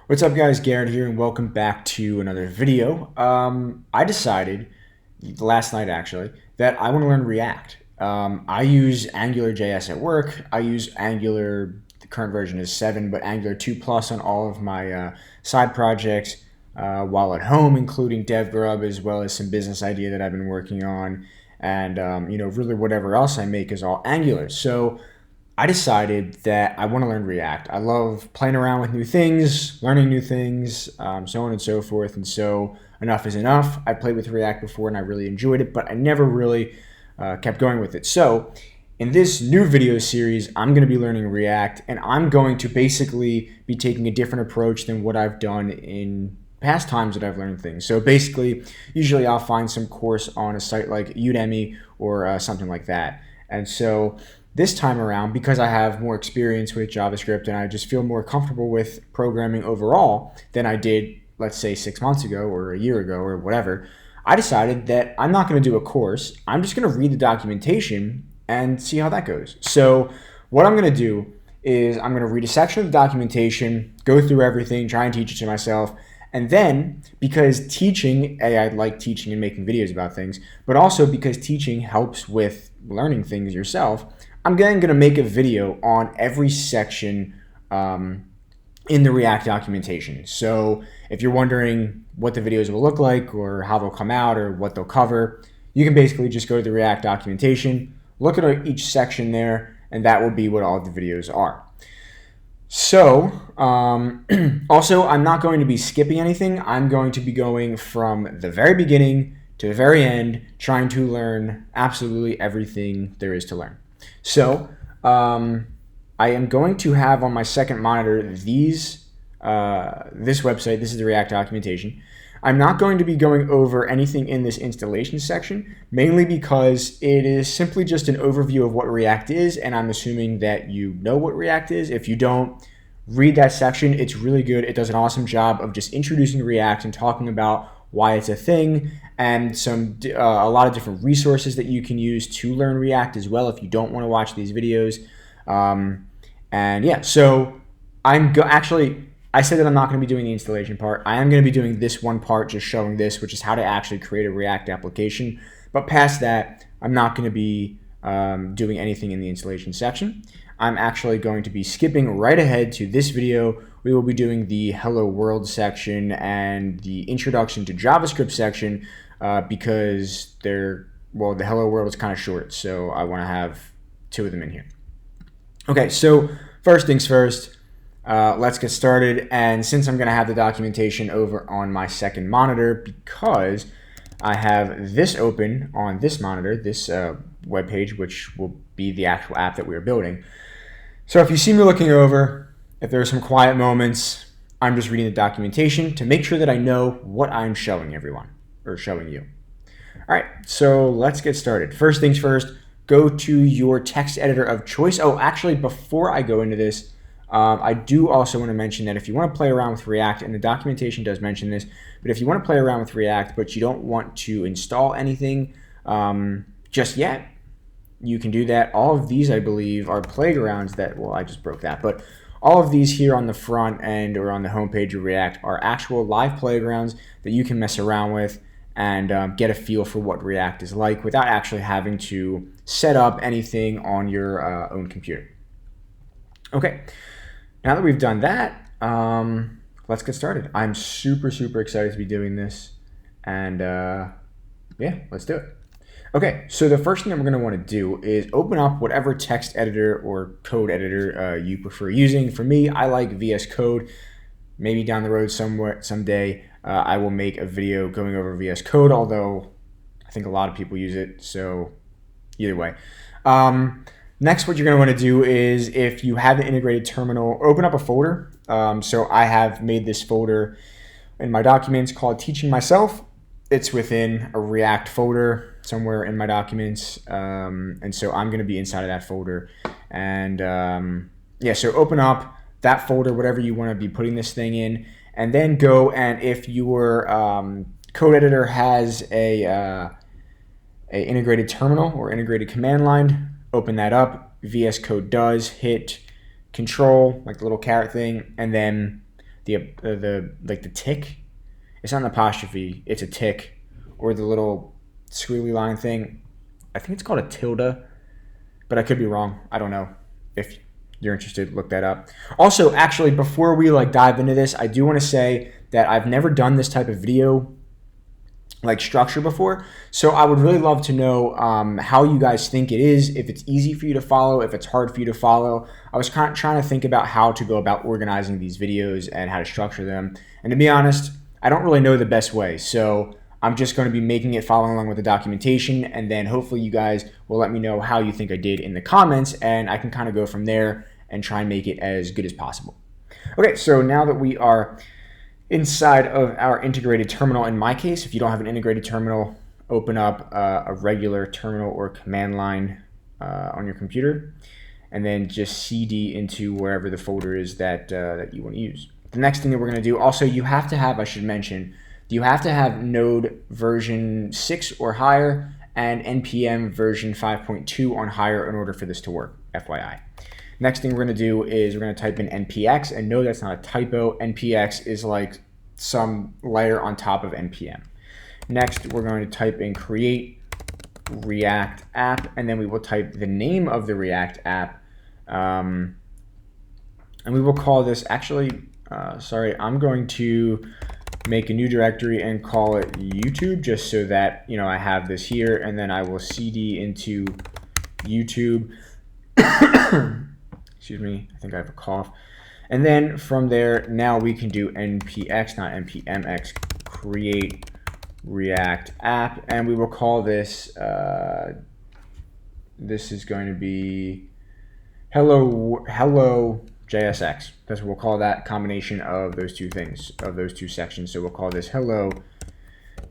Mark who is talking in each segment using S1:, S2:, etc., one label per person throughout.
S1: What's up guys, Garrett here and welcome back to another video. I decided last night actually that I want to learn React. I use AngularJS at work. I use Angular, the current version is 7, but Angular 2 Plus on all of my side projects while at home, including DevGrub as well as some business idea that I've been working on. And really whatever else I make is all Angular. So I decided that I want to learn React. I love playing around with new things, learning new things, so on and so forth. And so enough is enough. I played with React before and I really enjoyed it, but I never really kept going with it. So in this new video series, I'm going to be learning React, and I'm going to basically be taking a different approach than what I've done in past times that I've learned things. So basically, usually I'll find some course on a site like Udemy or something like that. And so this time around, because I have more experience with JavaScript and I just feel more comfortable with programming overall than I did, let's say 6 months ago or a year ago or whatever, I decided that I'm not going to do a course. I'm just going to read the documentation and see how that goes. So what I'm going to do is I'm going to read a section of the documentation, go through everything, try and teach it to myself. And then, because teaching, I like teaching and making videos about things, but also because teaching helps with learning things yourself, I'm then going to make a video on every section in the React documentation. So if you're wondering what the videos will look like or how they'll come out or what they'll cover, you can basically just go to the React documentation, look at each section there, and that will be what all the videos are. So, also, I'm not going to be skipping anything. I'm going to be going from the very beginning to the very end, trying to learn absolutely everything there is to learn. So, I am going to have on my second monitor this website. This is the React documentation. I'm not going to be going over anything in this installation section, mainly because it is simply just an overview of what React is, and I'm assuming that you know what React is. If you don't, read that section. It's really good. It does an awesome job of just introducing React and talking about why it's a thing, and a lot of different resources that you can use to learn React as well if you don't want to watch these videos. And yeah, so actually, I said that I'm not going to be doing the installation part. I am going to be doing this one part, just showing this, which is how to actually create a React application. But past that, I'm not going to be doing anything in the installation section. I'm actually going to be skipping right ahead to this video. We will be doing the Hello World section and the Introduction to JavaScript section because the Hello World is kind of short, so I want to have 2 of them in here. Okay, so first things first, let's get started. And since I'm going to have the documentation over on my second monitor, because I have this open on this monitor, this web page, which will be the actual app that we're building. So if you see me looking over, if there are some quiet moments, I'm just reading the documentation to make sure that I know what I'm showing everyone, or showing you. All right, so let's get started. First things first, go to your text editor of choice. Oh, actually, before I go into this, I do also want to mention that if you want to play around with React, and the documentation does mention this, but if you want to play around with React but you don't want to install anything just yet, you can do that. All of these, I believe, are playgrounds that, well, I just broke that, but all of these here on the front end or on the homepage of React are actual live playgrounds that you can mess around with and get a feel for what React is like without actually having to set up anything on your own computer. Okay, now that we've done that, let's get started. I'm super excited to be doing this, and yeah, let's do it. Okay, so the first thing that we're going to want to do is open up whatever text editor or code editor you prefer using. For me, I like VS Code. Maybe down the road someday, I will make a video going over VS Code, although I think a lot of people use it, so either way. Next, what you're going to want to do is, if you have an integrated terminal, open up a folder. So I have made this folder in my documents called Teaching Myself. It's within a React folder somewhere in my documents, and so I'm going to be inside of that folder. And yeah, so open up that folder, whatever you want to be putting this thing in, and then go, and if your code editor has a integrated terminal or integrated command line, open that up. VS Code does, hit Control, like the little caret thing, and then like the tick. It's not an apostrophe. It's a tick, or the little squiggly line thing. I think it's called a tilde, but I could be wrong. I don't know. If you're interested, look that up. Also, actually, before we like dive into this, I do want to say that I've never done this type of video like structure before. So I would really love to know how you guys think it is, if it's easy for you to follow, if it's hard for you to follow. I was kind of trying to think about how to go about organizing these videos and how to structure them. And to be honest, I don't really know the best way. So I'm just going to be making it following along with the documentation, and then hopefully you guys will let me know how you think I did in the comments, and I can kind of go from there and try and make it as good as possible. Okay, so now that we are inside of our integrated terminal, in my case, if you don't have an integrated terminal, open up a regular terminal or command line on your computer, and then just cd into wherever the folder is that you want to use. The next thing that we're going to do, also you have to have, I should mention, you have to have Node version 6 or higher and NPM version 5.2 on higher in order for this to work, FYI. Next thing we're going to do is we're going to type in npx, and no, that's not a typo. Npx is like some layer on top of npm. Next, we're going to type in create React app, and then we will type the name of the React app, and we will call this, actually, I'm going to make a new directory and call it YouTube, just so that, you know, I have this here, and then I will cd into YouTube. Excuse me, I think I have a cough. And then from there, now we can do npx, not npmx, create React app, and we will call this, this is going to be hello JSX. That's what we'll call that combination of those two things, of those two sections. So we'll call this hello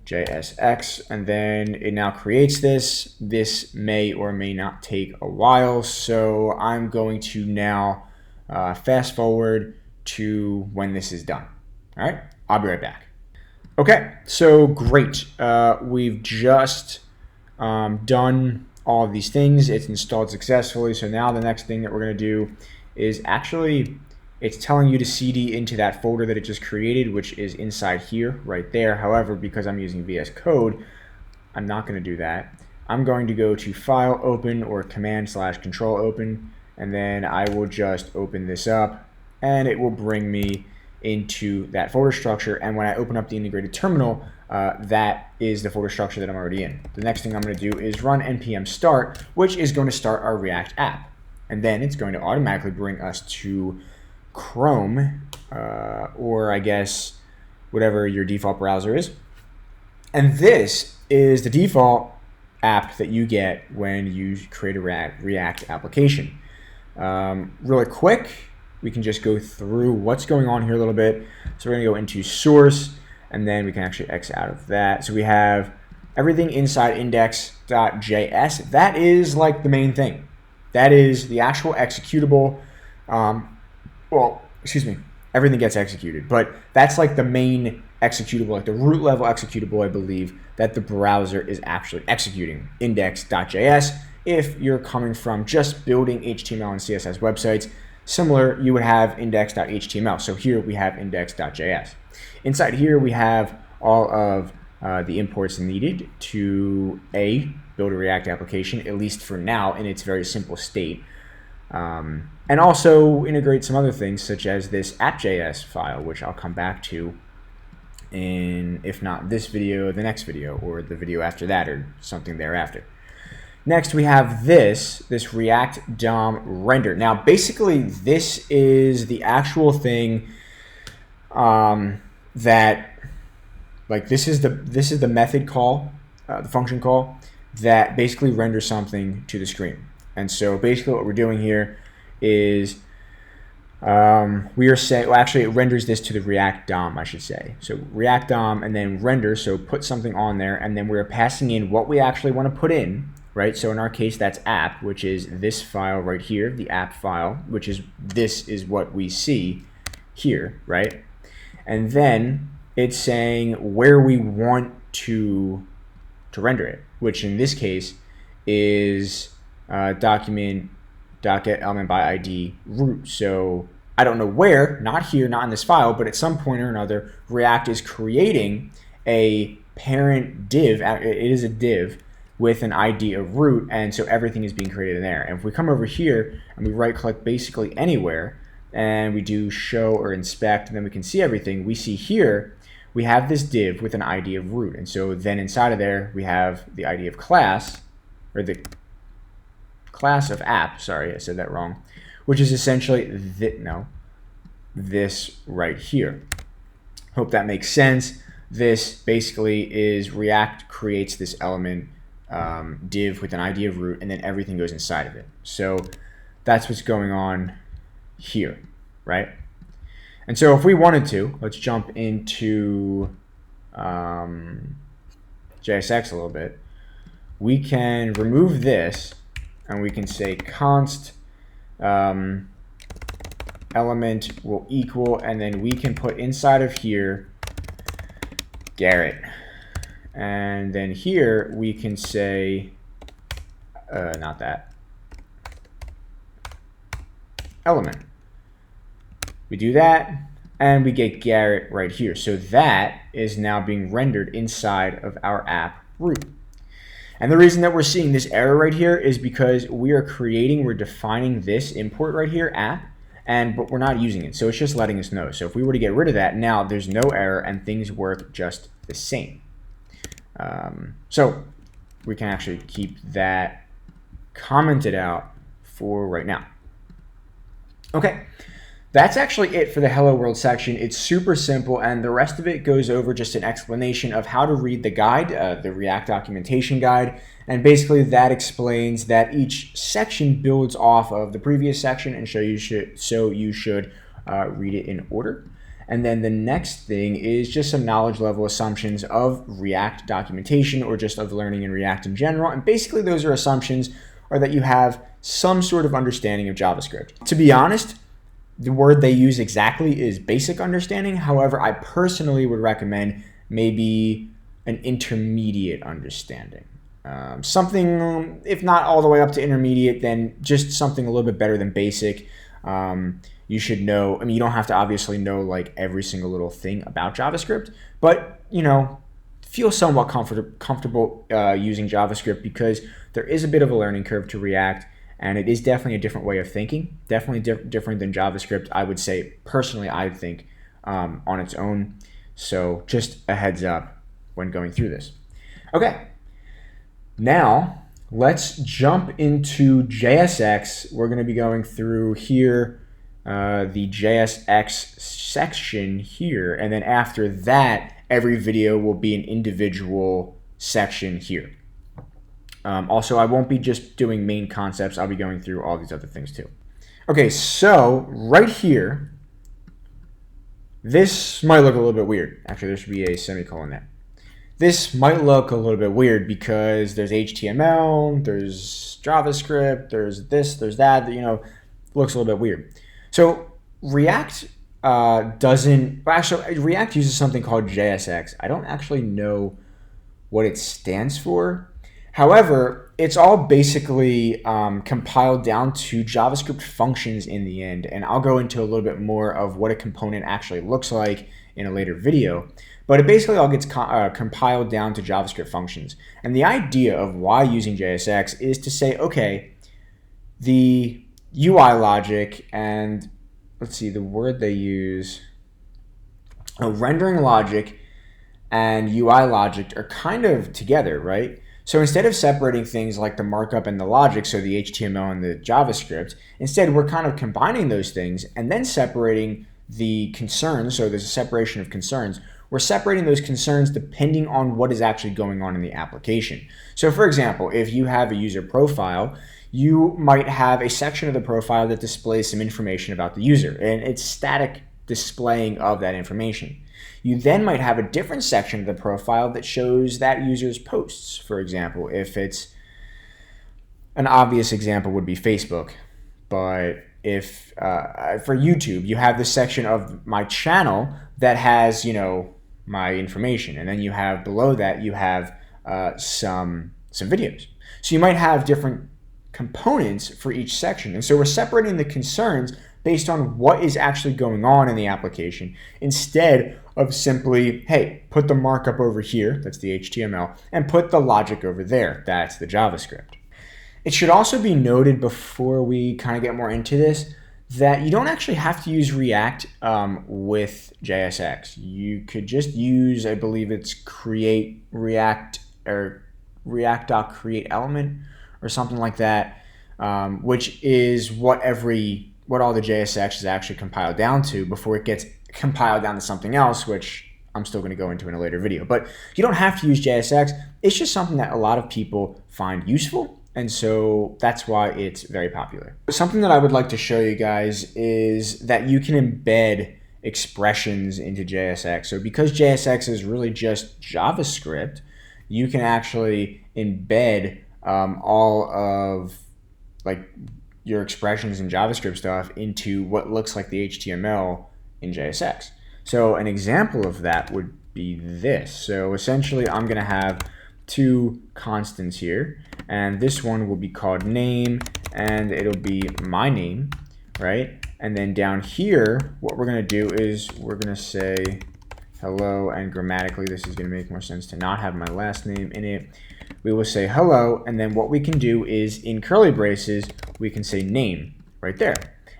S1: JSX, and then it now creates this. This may or may not take a while, so I'm going to now fast forward to when this is done. All right, I'll be right back. Okay, so great. We've just done all of these things. It's installed successfully. So now the next thing that we're going to do is actually, it's telling you to cd into that folder that it just created, which is inside here, right there. However, because I'm using VS Code, I'm not going to do that. I'm going to go to File, Open, or Command/Control Open, and then I will just open this up, and it will bring me into that folder structure. And when I open up the integrated terminal, that is the folder structure that I'm already in. The next thing I'm going to do is run npm start, which is going to start our React app. And then it's going to automatically bring us to Chrome, or I guess whatever your default browser is. And this is the default app that you get when you create a React application. Really quick, we can just go through what's going on here a little bit. So we're going to go into source, and then we can actually X out of that. So we have everything inside index.js. That is like the main thing. That is the actual executable. Well, excuse me, everything gets executed, but that's like the main executable, like the root level executable, I believe, that the browser is actually executing, index.js. If you're coming from just building HTML and CSS websites, similar, you would have index.html. So here we have index.js. Inside here, we have all of the imports needed to build a React application, at least for now, in its very simple state. And also integrate some other things, such as this app.js file, which I'll come back to in, if not this video, the next video, or the video after that, or something thereafter. Next, we have this React DOM render. Now, basically, this is the actual thing that, like, this is the method call, the function call, that basically renders something to the screen. And so basically what we're doing here is we are saying, well, actually it renders this to the React DOM, I should say. So React DOM and then render, so put something on there, and then we're passing in what we actually want to put in, right? So in our case, that's app, which is this file right here, the app file, which is, this is what we see here, right? And then it's saying where we want to render it, which in this case is document element by ID root. So I don't know where, not here, not in this file, but at some point or another, React is creating a parent div. It is a div with an ID of root, and so everything is being created in there. And if we come over here and we right click basically anywhere, and we do show or inspect, and then we can see everything, we see here we have this div with an ID of root. And so then inside of there we have the ID of class, or the class of app, sorry, I said that wrong, which is essentially this right here. Hope that makes sense. This basically is React creates this element div with an ID of root, and then everything goes inside of it. So that's what's going on here, right? And so if we wanted to, let's jump into JSX a little bit. We can remove this, and we can say const element will equal, and then we can put inside of here Garrett. And then here we can say, not that, element. We do that, and we get Garrett right here. So that is now being rendered inside of our app root. And the reason that we're seeing this error right here is because we're defining this import right here, app, but we're not using it. So it's just letting us know. So if we were to get rid of that, now there's no error and things work just the same. So we can actually keep that commented out for right now. Okay. That's actually it for the Hello World section. It's super simple, and the rest of it goes over just an explanation of how to read the guide, the React documentation guide, and basically that explains that each section builds off of the previous section, and so you should read it in order. And then the next thing is just some knowledge level assumptions of React documentation, or just of learning in React in general. And basically those are assumptions are that you have some sort of understanding of JavaScript. To be honest, the word they use exactly is basic understanding. However, I personally would recommend maybe an intermediate understanding. Something, if not all the way up to intermediate, then just something a little bit better than basic. You should know, I mean, you don't have to obviously know like every single little thing about JavaScript, but you know, feel somewhat comfortable using JavaScript, because there is a bit of a learning curve to React. And it is definitely a different way of thinking, definitely different than JavaScript, I would say, personally, I think, on its own. So just a heads up when going through this. Okay, now let's jump into JSX. We're going to be going through here, the JSX section here, and then after that, every video will be an individual section here. Also, I won't be just doing main concepts. I'll be going through all these other things too. Okay, so right here, this might look a little bit weird. Actually, there should be a semicolon there. This might look a little bit weird because there's HTML, there's JavaScript, there's this, there's that, you know, looks a little bit weird. So React React uses something called JSX. I don't actually know what it stands for. However, it's all basically compiled down to JavaScript functions in the end, and I'll go into a little bit more of what a component actually looks like in a later video. But it basically all gets compiled down to JavaScript functions. And the idea of why using JSX is to say, okay, the UI logic and, let's see, the word they use, rendering logic and UI logic are kind of together, right? So instead of separating things like the markup and the logic, so the HTML and the JavaScript, instead we're kind of combining those things and then separating the concerns. So there's a separation of concerns. We're separating those concerns depending on what is actually going on in the application. So for example, if you have a user profile, you might have a section of the profile that displays some information about the user, and it's static displaying of that information. You then might have a different section of the profile that shows that user's posts. For example, if it's an obvious example would be Facebook, but if for YouTube, you have this section of my channel that has, you know, my information, and then you have below that you have some videos. So you might have different components for each section, and so we're separating the concerns based on what is actually going on in the application, instead of simply, hey, put the markup over here, that's the HTML, and put the logic over there, that's the JavaScript. It should also be noted before we kind of get more into this that you don't actually have to use React with JSX. You could just use, I believe it's create React or React.create element or something like that, which is what all the JSX is actually compiled down to before it gets compiled down to something else, which I'm still going to go into in a later video. But you don't have to use JSX. It's just something that a lot of people find useful. And so that's why it's very popular. Something that I would like to show you guys is that you can embed expressions into JSX. So because JSX is really just JavaScript, you can actually embed all of like your expressions and JavaScript stuff into what looks like the HTML in JSX. So an example of that would be this. So essentially I'm going to have two constants here, and this one will be called name, and it'll be my name, right? And then down here, what we're going to do is we're going to say hello, and grammatically this is going to make more sense to not have my last name in it. We will say hello, and then what we can do is in curly braces, we can say name right there.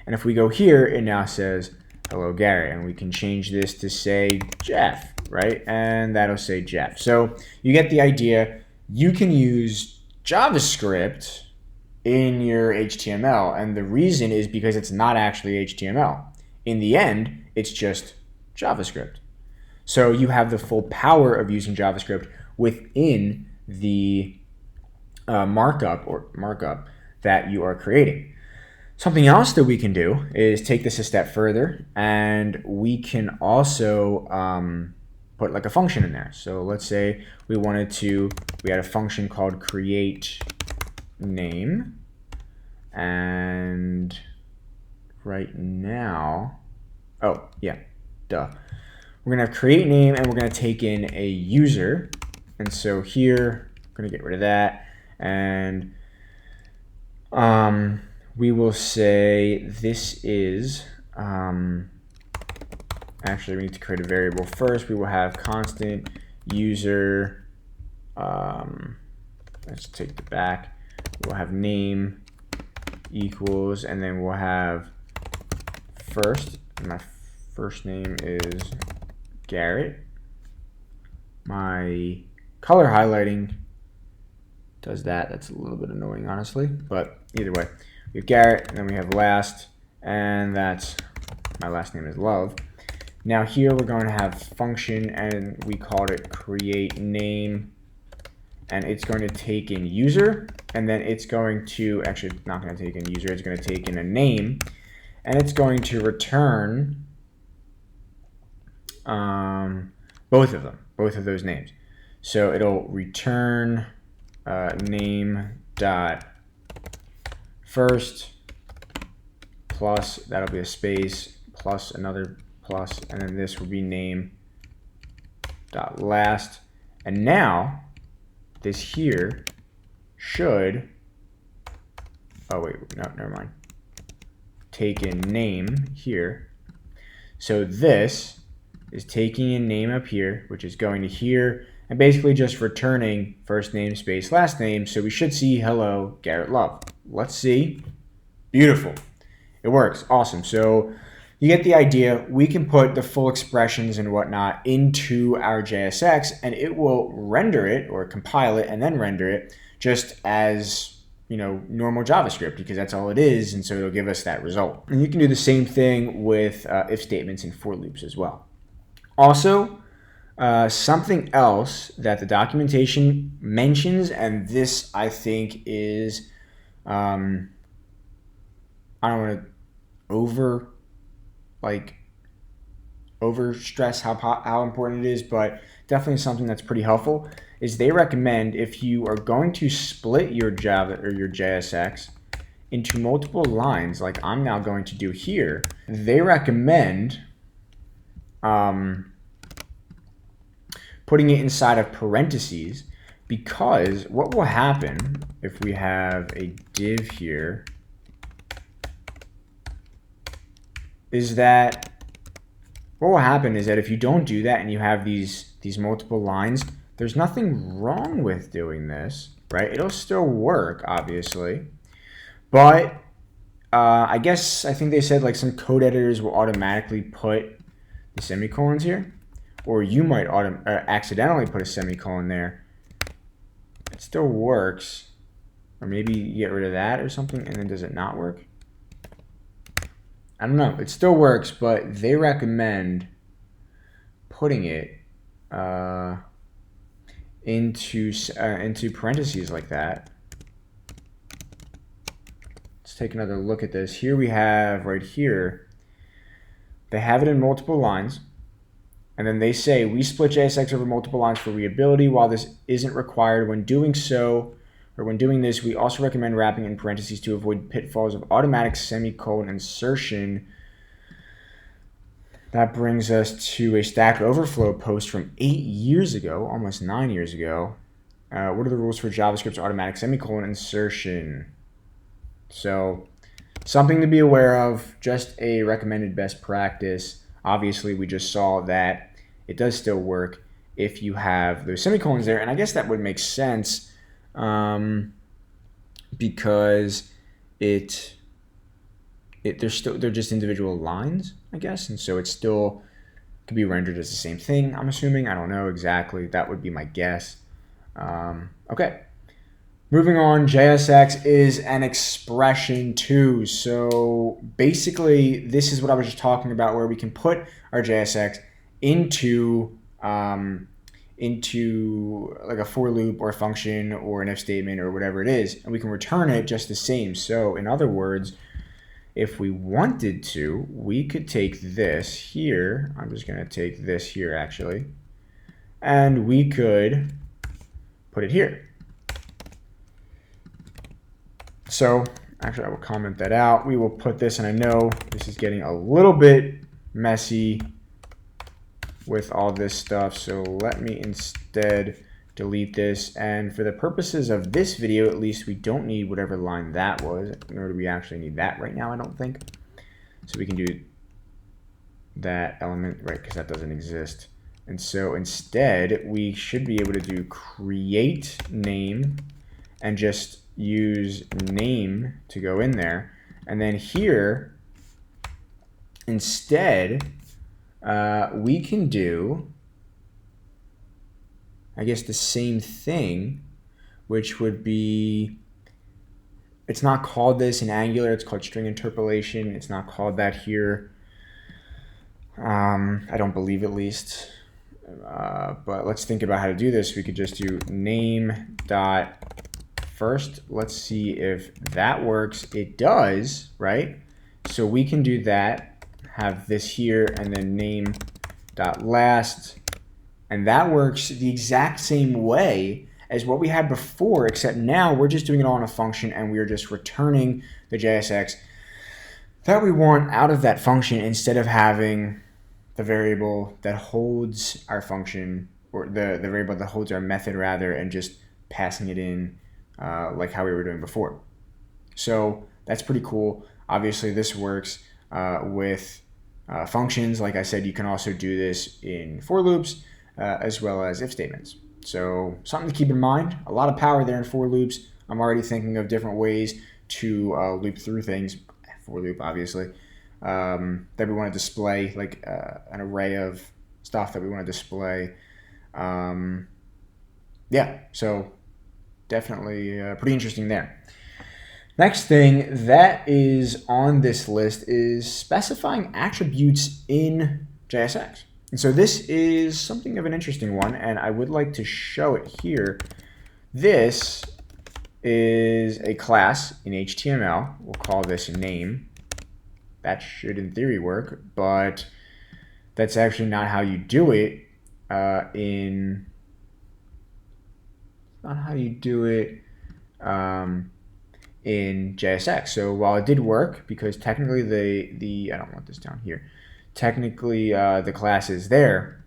S1: And if we go here, it now says hello Gary, and we can change this to say Jeff, right? And that'll say Jeff. So you get the idea. You can use JavaScript in your HTML, and the reason is because it's not actually HTML. In the end, it's just JavaScript. So you have the full power of using JavaScript within the markup that you are creating. Something else that we can do is take this a step further, and we can also put like a function in there. So let's say we had a function called create name, and right now, we're gonna have create name, and we're gonna take in a user. And so here, I'm gonna get rid of that, and we will say this is, actually we need to create a variable first. We will have constant user, let's take the back. We'll have name equals, and then we'll have first, and my first name is Garrett. My color highlighting does that. That's a little bit annoying, honestly, but either way, we have Garrett, and then we have last, and that's, my last name is Love. Now here we're going to have function, and we called it create name, and it's going to take in user, and then it's going to, actually not going to take in user, it's going to take in a name, and it's going to return both of those names. So it'll return name dot first plus, that'll be a space, plus another plus, and then this will be name dot last. And now this here should, oh wait, no, never mind, take in name here. So this is taking in name up here, which is going to here, and basically just returning first name space last name. So we should see hello Garrett Love. Let's see. Beautiful. It works. Awesome. So you get the idea. We can put the full expressions and whatnot into our JSX, and it will render it or compile it and then render it just as, you know, normal JavaScript, because that's all it is, and so it'll give us that result. And you can do the same thing with if statements and for loops as well. Also, something else that the documentation mentions, and this I think is, I don't want to over stress how important it is, but definitely something that's pretty helpful, is they recommend if you are going to split your Java or your JSX into multiple lines, like I'm now going to do here, they recommend putting it inside of parentheses, because what will happen if we have a div here is that what will happen is that if you don't do that and you have these multiple lines, there's nothing wrong with doing this, right? It'll still work, obviously, but I think they said like some code editors will automatically put the semicolons here, or you might accidentally put a semicolon there. It still works, or maybe you get rid of that or something, and then does it not work? I don't know. It still works, but they recommend putting it into parentheses like that. Let's take another look at this. Here we have right here, they have it in multiple lines, and then they say we split JSX over multiple lines for readability. While this isn't required when doing so, or when doing this, we also recommend wrapping in parentheses to avoid pitfalls of automatic semicolon insertion. That brings us to a Stack Overflow post from 8 years ago, almost 9 years ago. What are the rules for JavaScript's automatic semicolon insertion? So something to be aware of, just a recommended best practice. Obviously, we just saw that it does still work if you have those semicolons there. And I guess that would make sense because they're just individual lines, I guess, and so it still could be rendered as the same thing, I'm assuming. I don't know exactly. That would be my guess. Okay. Moving on, JSX is an expression too. So basically, this is what I was just talking about, where we can put our JSX into like a for loop or a function or an if statement or whatever it is, and we can return it just the same. So in other words, if we wanted to, we could take this here. I'm just going to take this here actually, and we could put it here. So actually I will comment that out. We will put this, and I know this is getting a little bit messy with all this stuff, so let me instead delete this. And for the purposes of this video, at least, we don't need whatever line that was, nor do we actually need that right now, I don't think. So we can do that element, right, because that doesn't exist. And so instead, we should be able to do create name and just use name to go in there. And then here, instead, we can do, I guess, the same thing, which would be, it's not called this in Angular, it's called string interpolation. It's not called that here. I don't believe, at least. But let's think about how to do this. We could just do name dot first. Let's see if that works. It does, right? So we can do that, have this here, and then name dot last. And that works the exact same way as what we had before, except now we're just doing it all in a function, and we're just returning the JSX that we want out of that function, instead of having the variable that holds our function, or the variable that holds our method rather, and just passing it in like how we were doing before. So that's pretty cool. Obviously this works with functions. Like I said, you can also do this in for loops as well as if statements. So something to keep in mind. A lot of power there in for loops. I'm already thinking of different ways to loop through things, for loop obviously, that we want to display, like an array of stuff that we want to display. Yeah, so definitely pretty interesting there. Next thing that is on this list is specifying attributes in JSX. And so this is something of an interesting one, and I would like to show it here. This is a class in HTML. We'll call this name. That should in theory work, but that's actually not how you do it in JSX. So while it did work, because technically I don't want this down here. Technically the class is there.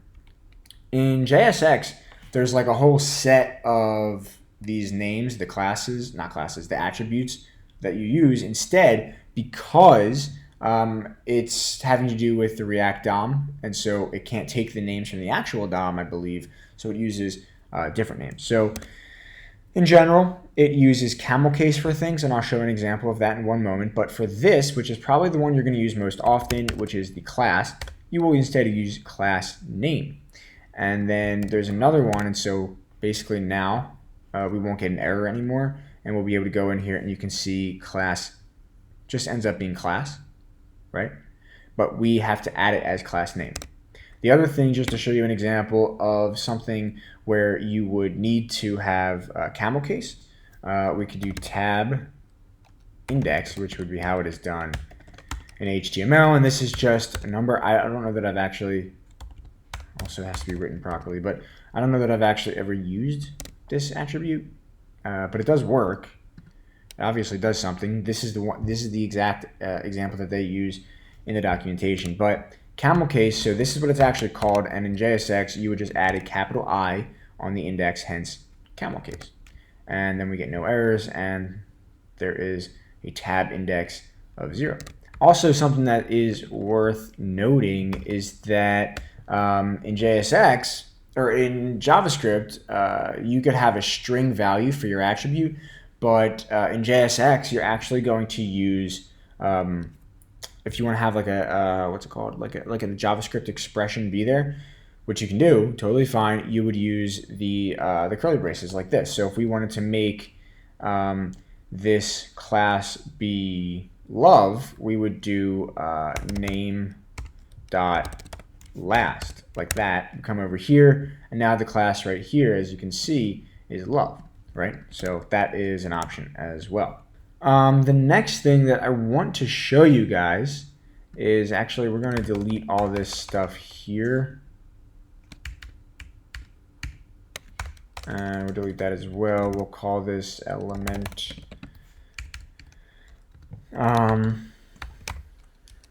S1: In JSX, there's like a whole set of these names, the classes, not classes, the attributes that you use instead, because It's having to do with the React DOM, and so it can't take the names from the actual DOM, I believe, so it uses different names. So in general, it uses camel case for things, and I'll show an example of that in one moment. But for this, which is probably the one you're going to use most often, which is the class, you will instead use class name. And then there's another one, and so basically now we won't get an error anymore, and we'll be able to go in here and you can see class just ends up being class, right? But we have to add it as class name. The other thing, just to show you an example of something where you would need to have camel case, we could do tab index, which would be how it is done in HTML, and this is just a number. I don't know that I've actually, also has to be written properly, but I don't know that I've actually ever used this attribute, but it does work. It obviously does something. This is the one. This is the exact example that they use in the documentation. But camel case. So this is what it's actually called. And in JSX, you would just add a capital I on the index, hence camel case. And then we get no errors, and there is a tab index of 0. Also, something that is worth noting is that in JSX or in JavaScript, you could have a string value for your attribute, but in JSX, you're actually going to use, if you want to have like a what's it called, like a JavaScript expression be there, which you can do totally fine. You would use the curly braces like this. So if we wanted to make this class be love, we would do name dot last like that. Come over here, and now the class right here, as you can see, is love, right? So that is an option as well. The next thing that I want to show you guys is actually, we're going to delete all this stuff here, and we'll delete that as well. We'll call this element.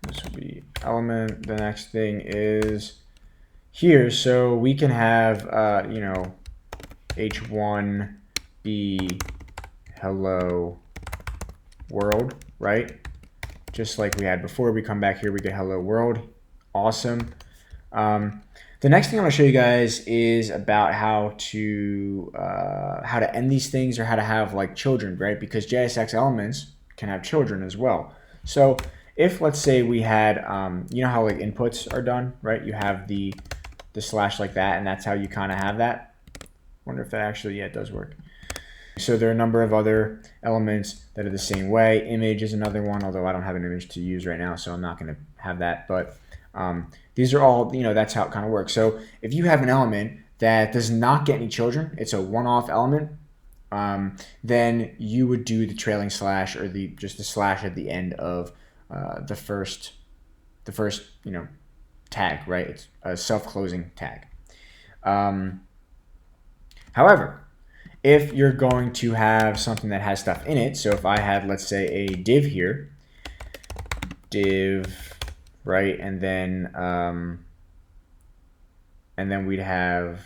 S1: This will be element. The next thing is here, so we can have you know, h1 be hello world, right? Just like we had before. We come back here, we get hello world. Awesome. The next thing I'm going to show you guys is about how to end these things, or how to have like children, right? Because JSX elements can have children as well. So if, let's say, we had, you know how like inputs are done, right? You have the slash like that, and that's how you kind of have that. Wonder if that actually, yeah, it does work. So there are a number of other elements that are the same way. Image is another one, although I don't have an image to use right now, so I'm not going to have that. But these are all, you know, that's how it kind of works. So if you have an element that does not get any children, it's a one-off element, then you would do the trailing slash, or just the slash at the end of the first you know, tag, right? It's a self-closing tag. However, if you're going to have something that has stuff in it, so if I had, let's say, a div here, div, right, and then we'd have,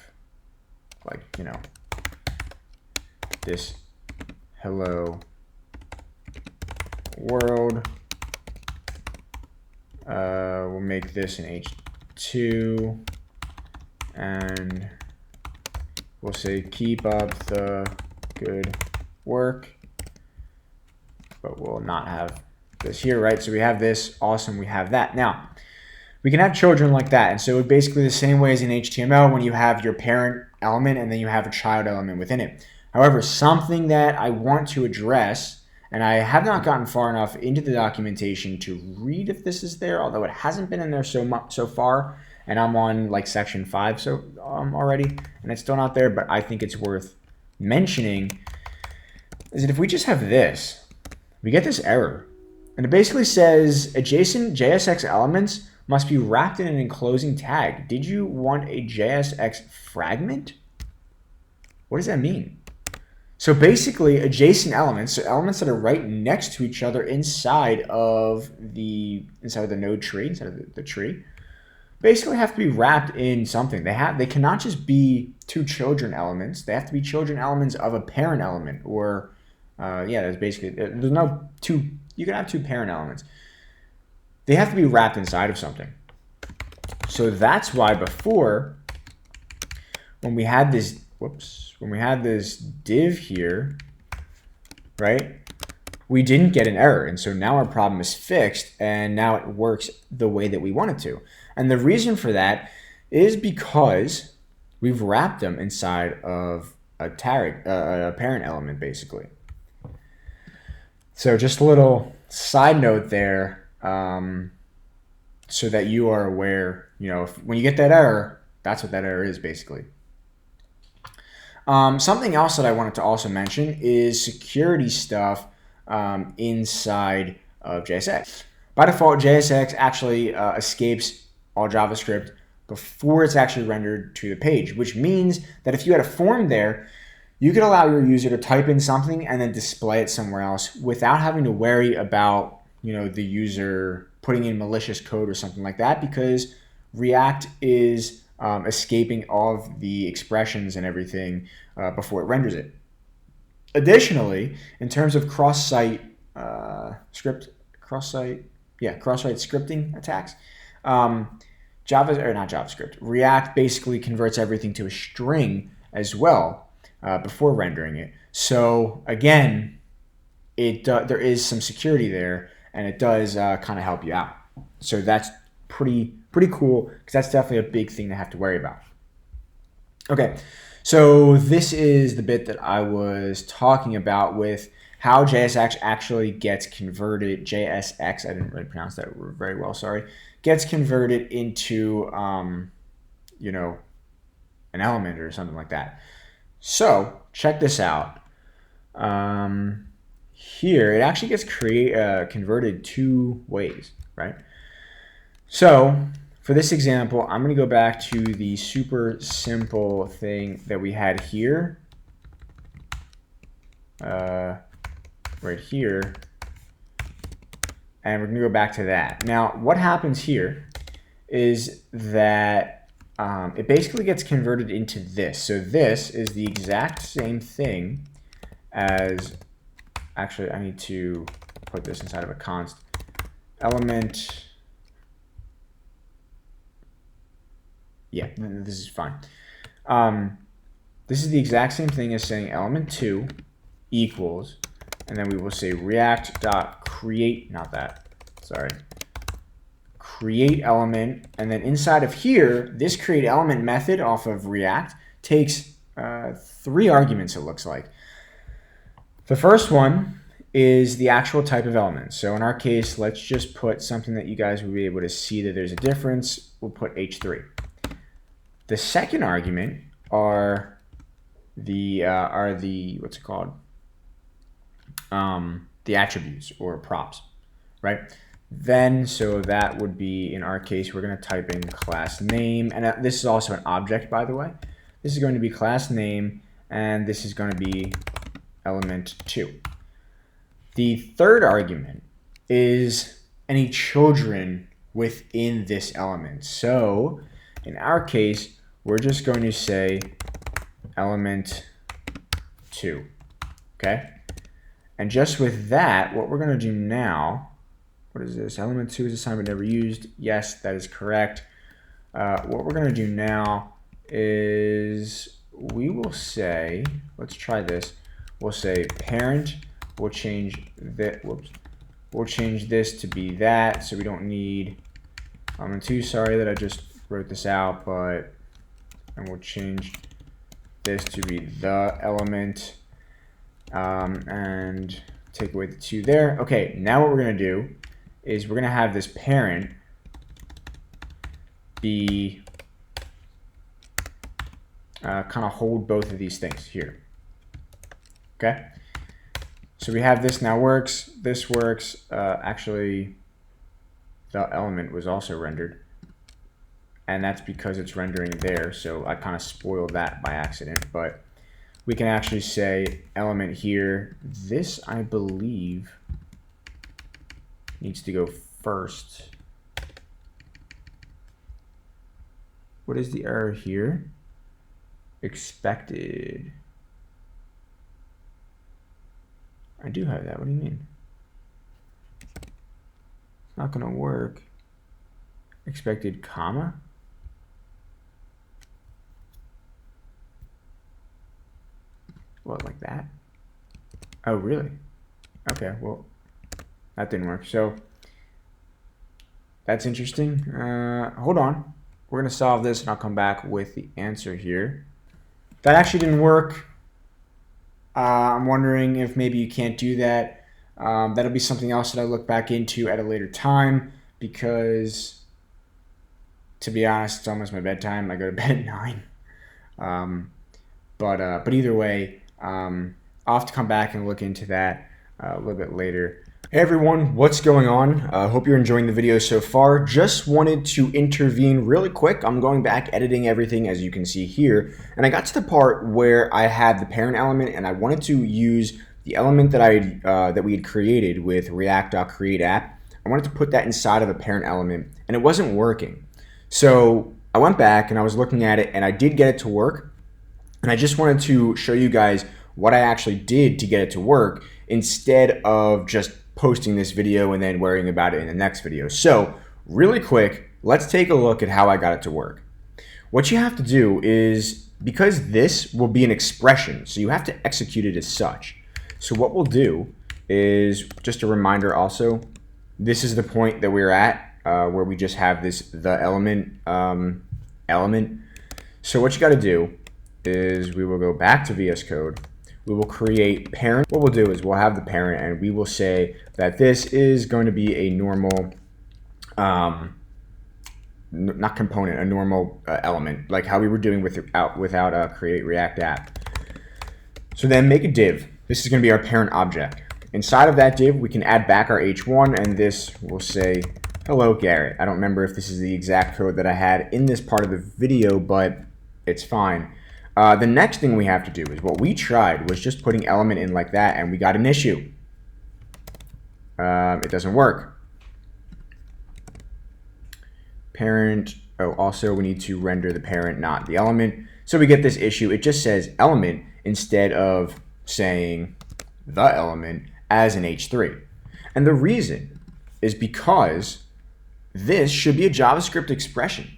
S1: like, you know, this hello world. We'll make this an h2, and we'll say keep up the good work, but we'll not have this here, right? So we have this, awesome, we have that. Now, we can have children like that, and so basically the same way as in HTML when you have your parent element and then you have a child element within it. However, something that I want to address, and I have not gotten far enough into the documentation to read if this is there, although it hasn't been in there so far, and I'm on like section 5 already, and it's still not there, but I think it's worth mentioning, is that if we just have this, we get this error, and it basically says adjacent JSX elements must be wrapped in an enclosing tag. Did you want a JSX fragment? What does that mean? So basically, adjacent elements, so elements that are right next to each other inside of the node tree, inside of the tree, basically have to be wrapped in something. They cannot just be two children elements. They have to be children elements of a parent element, or yeah, there's no two. You can have two parent elements. they have to be wrapped inside of something. So that's why before, when we had this, when we had this div here, right, we didn't get an error. And so now our problem is fixed, and now it works the way that we want it to. And the reason for that is because we've wrapped them inside of a parent element, basically. So just a little side note there, so that you are aware, when you get that error, that's what that error is, basically. Something else that I wanted to also mention is security stuff inside of JSX. By default, JSX actually escapes all JavaScript before it's actually rendered to the page, which means that if you had a form there, you could allow your user to type in something and then display it somewhere else without having to worry about the user putting in malicious code or something like that, because React is escaping all of the expressions and everything before it renders it. Additionally, in terms of cross-site scripting attacks, React basically converts everything to a string as well before rendering it. So again, there is some security there, and it does kind of help you out. So that's pretty cool, because that's definitely a big thing to have to worry about. Okay, so this is the bit that I was talking about with how JSX actually gets converted. JSX, I didn't really pronounce that very well, sorry. Gets converted into, an element or something like that. So check this out. Here, it actually gets converted two ways, right? So for this example, I'm going to go back to the super simple thing that we had here, right here, and we're going to go back to that. Now, what happens here is that it basically gets converted into this. So this is the exact same thing as, actually, I need to put this inside of a const element. Yeah, this is fine. This is the exact same thing as saying element2 equals, and then we will say react.create, create element, and then inside of here, this create element method off of React takes 3 arguments, it looks like. The first one is the actual type of element. So in our case, let's just put something that you guys will be able to see that there's a difference. We'll put h3. The second argument are the what's it called? The attributes or props, right? Then, so that would be, in our case, we're going to type in class name, and this is also an object, by the way. This is going to be class name, and this is going to be element2. The third argument is any children within this element. So in our case, we're just going to say element2, okay? And just with that, what we're going to do now, what is this? Element2 is assigned but never used. Yes, that is correct. What we're going to do now is we will say, let's try this. We'll say parent. We'll change that. We'll change this to be that, so we don't need element2. Sorry that I just wrote this out, but and we'll change this to be the element, and take away the 2 there. Okay, now what we're going to do is we're going to have this parent be kind of hold both of these things here. Okay, so we have this now works. This works. Actually, the element was also rendered, and that's because it's rendering there. So I kind of spoiled that by accident, but we can actually say element here. This, I believe, needs to go first. What is the error here? Expected. I do have that. What do you mean? Not gonna work. Expected comma. What, like that? Oh, really? Okay, well, that didn't work. So that's interesting. Hold on. We're gonna solve this and I'll come back with the answer here. That actually didn't work. I'm wondering if maybe you can't do that. That'll be something else that I look back into at a later time, because to be honest, it's almost my bedtime. I go to bed at 9. But either way, I'll have to come back and look into that a little bit later. Hey everyone, what's going on? Hope you're enjoying the video so far. Just wanted to intervene really quick. I'm going back, editing everything as you can see here, and I got to the part where I had the parent element and I wanted to use the element that we had created with react.createApp. I wanted to put that inside of a parent element and it wasn't working. So I went back and I was looking at it and I did get it to work. And I just wanted to show you guys what I actually did to get it to work instead of just posting this video and then worrying about it in the next video. So really quick, let's take a look at how I got it to work. What you have to do is, because this will be an expression, so you have to execute it as such. So what we'll do is, just a reminder also, this is the point that we're at where we just have this the element. So what you got to do is we will go back to VS Code. We will create parent. What we'll do is we'll have the parent and we will say that this is going to be a normal, not component, a normal element, like how we were doing without create React app. So then make a div. This is going to be our parent object. Inside of that div, we can add back our h1, and this will say, hello, Garrett. I don't remember if this is the exact code that I had in this part of the video, but it's fine. The next thing we have to do is, what we tried was just putting element in like that, and we got an issue. It doesn't work. Parent, oh, also we need to render the parent, not the element. So we get this issue. It just says element instead of saying the element as an h3. And the reason is because this should be a JavaScript expression.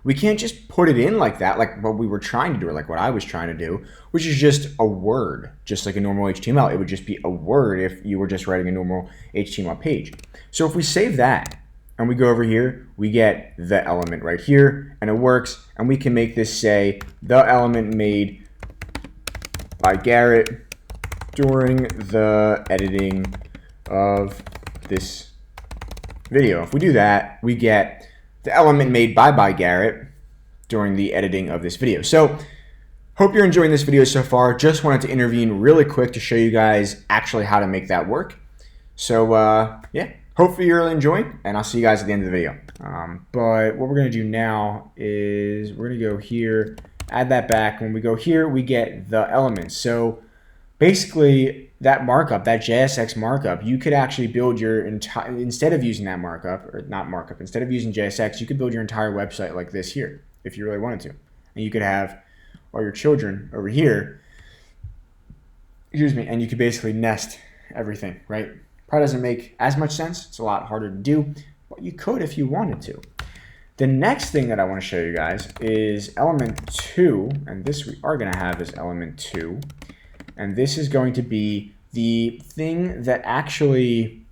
S1: We can't just put it in like that, like what we were trying to do, or like what I was trying to do, which is just a word, just like a normal HTML. It would just be a word if you were just writing a normal HTML page. So if we save that and we go over here, we get the element right here, and it works, and we can make this say the element made by Garrett during the editing of this video. If we do that, we get the element made by Garrett during the editing of this video. So hope you're enjoying this video so far. Just wanted to intervene really quick to show you guys actually how to make that work. So yeah, hopefully you're really enjoying, and I'll see you guys at the end of the video. But what we're gonna do now is we're gonna go here, add that back. When we go here, we get the element. So basically, that markup, that JSX markup, you could actually build your entire, instead of using that markup, or not markup, instead of using JSX, you could build your entire website like this here, if you really wanted to. And you could have all your children over here, excuse me, and you could basically nest everything, right? Probably doesn't make as much sense. It's a lot harder to do, but you could if you wanted to. The next thing that I want to show you guys is element 2, and this we are going to have is element 2. And this is going to be the thing that actually,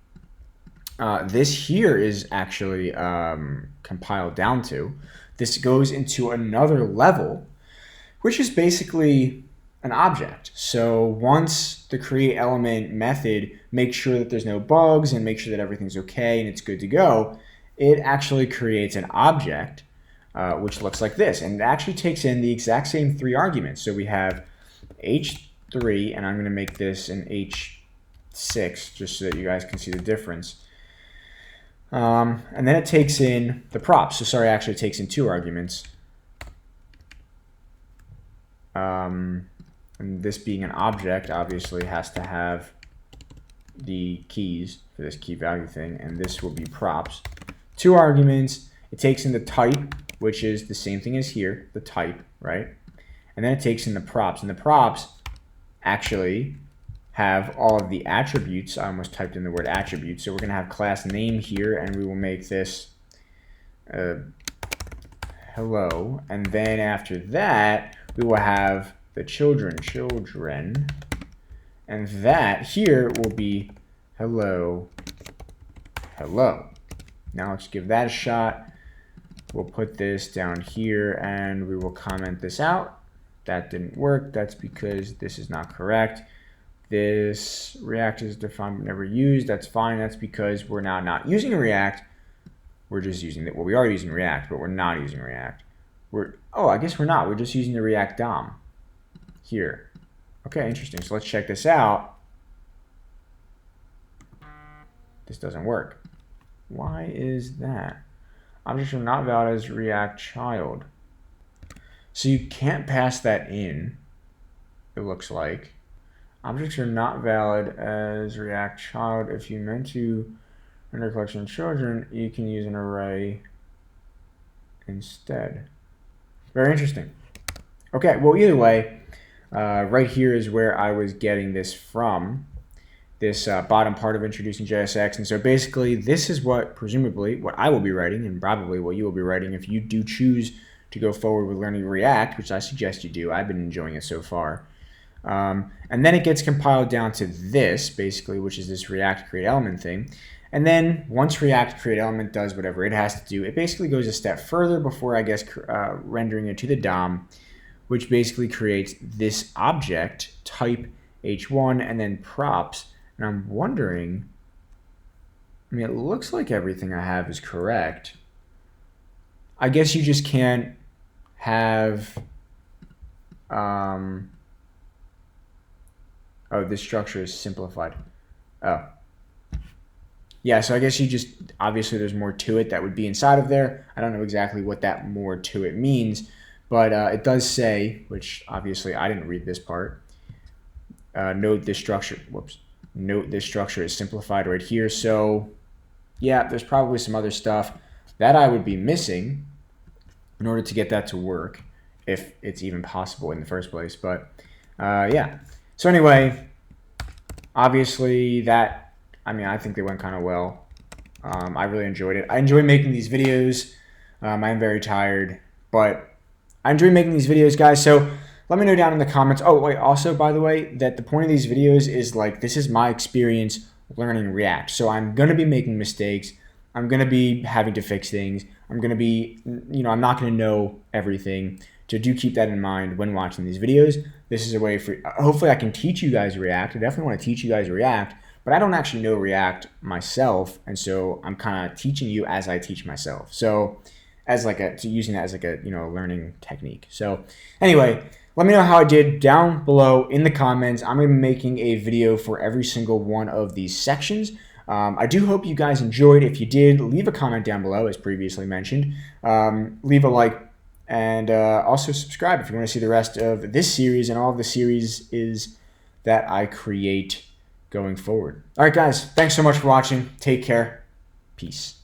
S1: this here is actually compiled down to. This goes into another level, which is basically an object. So once the create element method makes sure that there's no bugs and make sure that everything's okay and it's good to go, it actually creates an object, which looks like this. And it actually takes in the exact same 3 arguments. So we have h3, and I'm going to make this an h6 just so that you guys can see the difference. And then it takes in the props. So sorry, actually it takes in 2 arguments. And this being an object obviously has to have the keys for this key value thing, and this will be props. 2 arguments. It takes in the type, which is the same thing as here, the type, right? And then it takes in the props, and the props actually have all of the attributes. I almost typed in the word attributes. So we're going to have class name here, and we will make this hello. And then after that, we will have the children, and that here will be hello, hello. Now let's give that a shot. We'll put this down here, and we will comment this out. That didn't work. That's because this is not correct. This React is defined but never used. That's fine. That's because we're now not using React. We're just using it. Well, we are using React, but we're not using React. I guess we're not. We're just using the React DOM here. Okay, interesting. So let's check this out. This doesn't work. Why is that? Objects are not valid as React child. So you can't pass that in, it looks like. Objects are not valid as React child. If you meant to render collection of children, you can use an array instead. Very interesting. Okay, well, either way, right here is where I was getting this from, this bottom part of introducing JSX. And so basically, this is presumably what I will be writing, and probably what you will be writing if you do choose to go forward with learning React, which I suggest you do. I've been enjoying it so far. And then it gets compiled down to this, basically, which is this React create element thing. And then once React create element does whatever it has to do, it basically goes a step further before, I guess, rendering it to the DOM, which basically creates this object type h1 and then props. And I'm wondering, I mean, it looks like everything I have is correct. I guess you just can't have, this structure is simplified. Oh. Yeah, so I guess you just, obviously there's more to it that would be inside of there. I don't know exactly what that more to it means, but it does say, which obviously I didn't read this part, note this structure is simplified right here. So yeah, there's probably some other stuff that I would be missing in order to get that to work, if it's even possible in the first place. But yeah, so anyway, obviously I think they went kind of well. I really enjoyed it. I enjoy making these videos. I'm very tired, but I enjoy making these videos, guys. So let me know down in the comments. Oh, wait, also, by the way, that the point of these videos is like, this is my experience learning React. So I'm going to be making mistakes. I'm going to be having to fix things. I'm going to be, I'm not going to know everything. So do keep that in mind when watching these videos. This is a way for, hopefully I can teach you guys React. I definitely want to teach you guys React, but I don't actually know React myself. And so I'm kind of teaching you as I teach myself. So using that as like a, learning technique. So anyway, let me know how I did down below in the comments. I'm going to be making a video for every single one of these sections. I do hope you guys enjoyed. If you did, leave a comment down below, as previously mentioned. Leave a like, and also subscribe if you want to see the rest of this series and all of the series that I create going forward. All right, guys, thanks so much for watching. Take care. Peace.